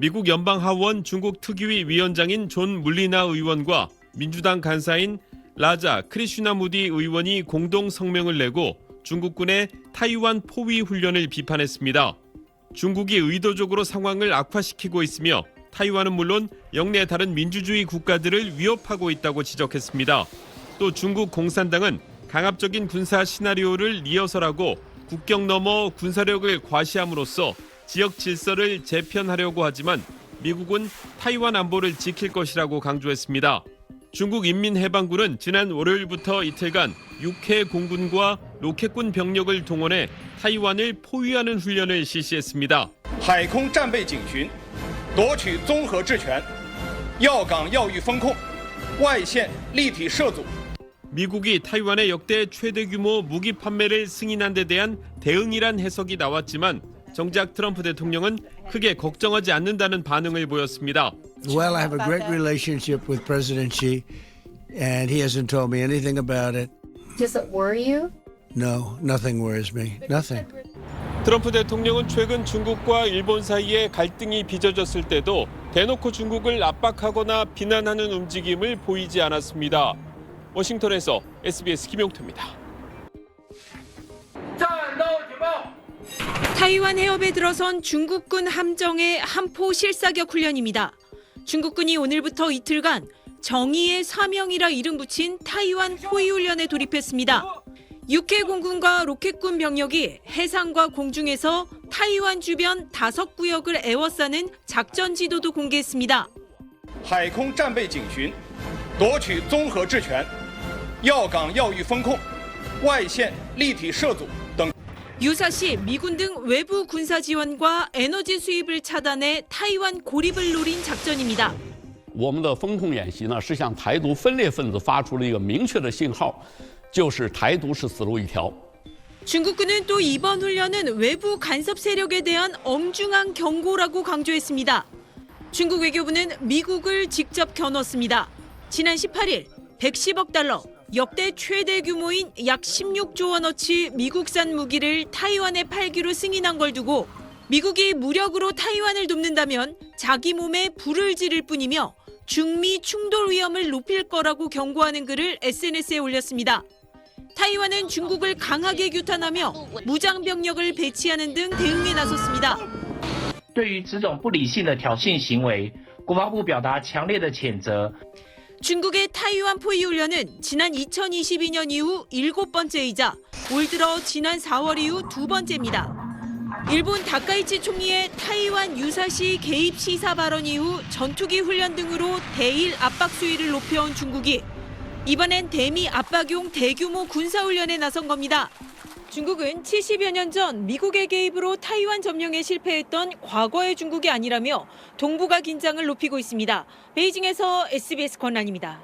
미국 연방하원 중국 특위위 위원장인 존 물리나 의원과 민주당 간사인 라자 크리슈나무디 의원이 공동 성명을 내고 중국군의 타이완 포위 훈련을 비판했습니다. 중국이 의도적으로 상황을 악화시키고 있으며 타이완은 물론 영내 다른 민주주의 국가들을 위협하고 있다고 지적했습니다. 또 중국 공산당은 강압적인 군사 시나리오를 리허설하고 국경 너머 군사력을 과시함으로써 지역 질서를 재편하려고 하지만 미국은 타이완 안보를 지킬 것이라고 강조했습니다. 중국 인민해방군은 지난 월요일부터 이틀간 6회 공군과 로켓군 병력을 동원해 타이완을 포위하는 훈련을 실시했습니다. 海空战备警巡夺取综合治权要岗要域风控外线立体射阻 미국이 타이완의 역대 최대 규모 무기 판매를 승인한 데 대한 대응이란 해석이 나왔지만 정작 트럼프 대통령은 크게 걱정하지 않는다는 반응을 보였습니다. Well, I have a great relationship with President Xi, and he hasn't told me anything about it. Does it worry you? No, nothing worries me. Nothing. 트럼프 대통령은 최근 중국과 일본 사이에 갈등이 빚어졌을 때도 대놓고 중국을 압박하거나 비난하는 움직임을 보이지 않았습니다. 워싱턴에서 SBS 김용태입니다. 타이완 해협에 들어선 중국군 함정의 함포 실사격 훈련입니다. 중국군이 오늘부터 이틀간 정의의 사명이라 이름 붙인 타이완 포위 훈련에 돌입했습니다. 6회 공군과 로켓군 병력이 해상과 공중에서 타이완 주변 5구역을 에워싸는 작전 지도도 공개했습니다. 海空战备警巡夺取综合治权要岗要域风控外线立体射阻等 유사시 미군 등 외부 군사 지원과 에너지 수입을 차단해 타이완 고립을 노린 작전입니다. 我们的风控演习呢，是向台独分裂分子发出了一个明确的信号，就是台独是死路一条。 중국군은 또 이번 훈련은 외부 간섭 세력에 대한 엄중한 경고라고 강조했습니다. 중국 외교부는 미국을 직접 겨눴습니다. 지난 18일 110억 달러, 역대 최대 규모인 약 16조 원어치 미국산 무기를 타이완에 팔기로 승인한 걸 두고 미국이 무력으로 타이완을 돕는다면 자기 몸에 불을 지를 뿐이며 중미 충돌 위험을 높일 거라고 경고하는 글을 SNS에 올렸습니다. 타이완은 중국을 강하게 규탄하며 무장 병력을 배치하는 등 대응에 나섰습니다. 对于这种不理性的挑衅行为，国防部表达强烈的谴责。 중국의 타이완 포위 훈련은 지난 2022년 이후 7번째이자 올 들어 지난 4월 이후 2번째입니다. 일본 다카이치 총리의 타이완 유사시 개입 시사 발언 이후 전투기 훈련 등으로 대일 압박 수위를 높여온 중국이 이번엔 대미 압박용 대규모 군사훈련에 나선 겁니다. 중국은 70여 년 전 미국의 개입으로 타이완 점령에 실패했던 과거의 중국이 아니라며 동북아 긴장을 높이고 있습니다. 베이징에서 SBS 권란입니다.